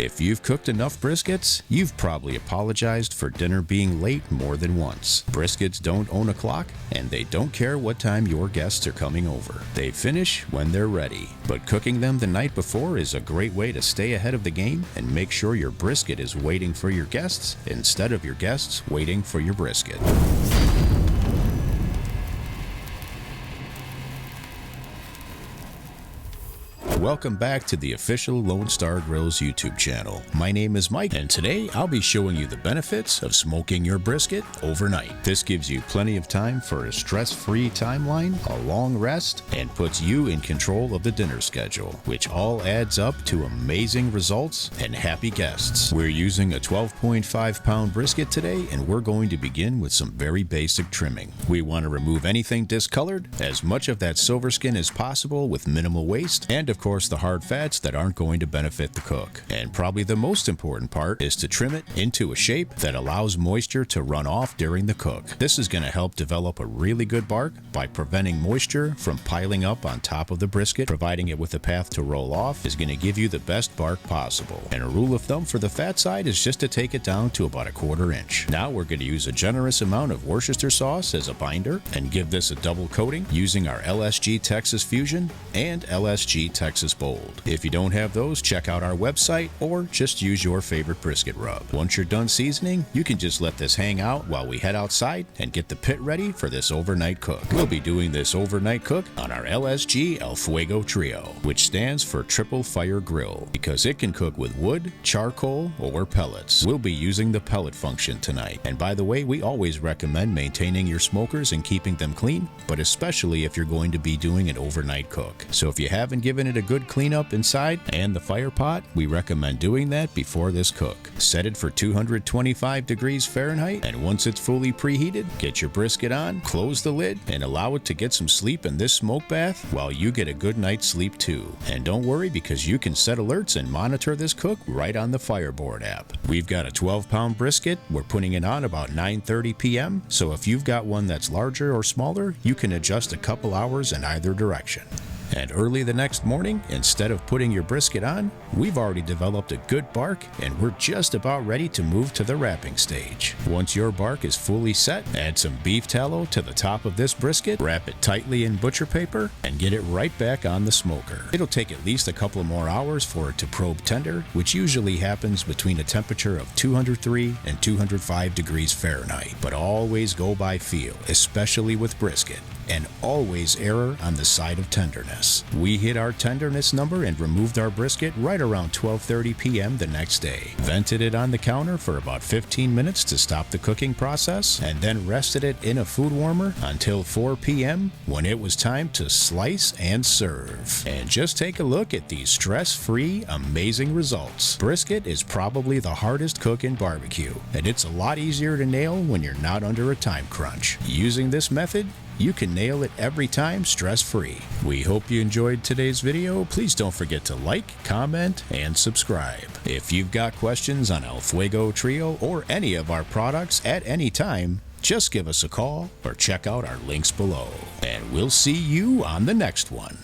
If you've cooked enough briskets, you've probably apologized for dinner being late more than once. Briskets don't own a clock, and they don't care what time your guests are coming over. They finish when they're ready. But cooking them the night before is a great way to stay ahead of the game and make sure your brisket is waiting for your guests instead of your guests waiting for your brisket. Welcome back to the official Lone Star Grillz YouTube channel. My name is Mike, and today I'll be showing you the benefits of smoking your brisket overnight. This gives you plenty of time for a stress-free timeline, a long rest, and puts you in control of the dinner schedule, which all adds up to amazing results and happy guests. We're using a 12.5-pound brisket today, and we're going to begin with some very basic trimming. We want to remove anything discolored, as much of that silver skin as possible with minimal waste, and of course the hard fats that aren't going to benefit the cook. And probably the most important part is to trim it into a shape that allows moisture to run off during the cook. This is going to help develop a really good bark by preventing moisture from piling up on top of the brisket. Providing it with a path to roll off is going to give you the best bark possible. And a rule of thumb for the fat side is just to take it down to about 1/4 inch. Now we're going to use a generous amount of Worcestershire sauce as a binder and give this a double coating using our LSG Texas Fusion and LSG Texas Bold. If you don't have those, check out our website or just use your favorite brisket rub. Once you're done seasoning, you can just let this hang out while we head outside and get the pit ready for this overnight cook. We'll be doing this overnight cook on our LSG El Fuego Trio, which stands for Triple Fire Grill, because it can cook with wood, charcoal, or pellets. We'll be using the pellet function tonight. And by the way, we always recommend maintaining your smokers and keeping them clean, but especially if you're going to be doing an overnight cook. So if you haven't given it a good cleanup inside and the fire pot, we recommend doing that before this cook. Set it for 225 degrees Fahrenheit, and once it's fully preheated, get your brisket on, close the lid, and allow it to get some sleep in this smoke bath while you get a good night's sleep too. And don't worry, because you can set alerts and monitor this cook right on the Fireboard app. We've got a 12-pound brisket. We're putting it on about 9:30 p.m. So if you've got one that's larger or smaller, you can adjust a couple hours in either direction. And early the next morning, instead of putting your brisket on, we've already developed a good bark, and we're just about ready to move to the wrapping stage. Once your bark is fully set, add some beef tallow to the top of this brisket, wrap it tightly in butcher paper, and get it right back on the smoker. It'll take at least a couple more hours for it to probe tender, which usually happens between a temperature of 203 and 205 degrees Fahrenheit. But always go by feel, especially with brisket, and always err on the side of tenderness. We hit our tenderness number and removed our brisket right around 12:30 p.m. the next day. Vented it on the counter for about 15 minutes to stop the cooking process, and then rested it in a food warmer until 4 p.m. when it was time to slice and serve. And just take a look at these stress-free, amazing results. Brisket is probably the hardest cook in barbecue, and it's a lot easier to nail when you're not under a time crunch. Using this method, you can nail it every time stress-free. We hope you enjoyed today's video. Please don't forget to like, comment, and subscribe. If you've got questions on El Fuego Trio or any of our products at any time, just give us a call or check out our links below. And we'll see you on the next one.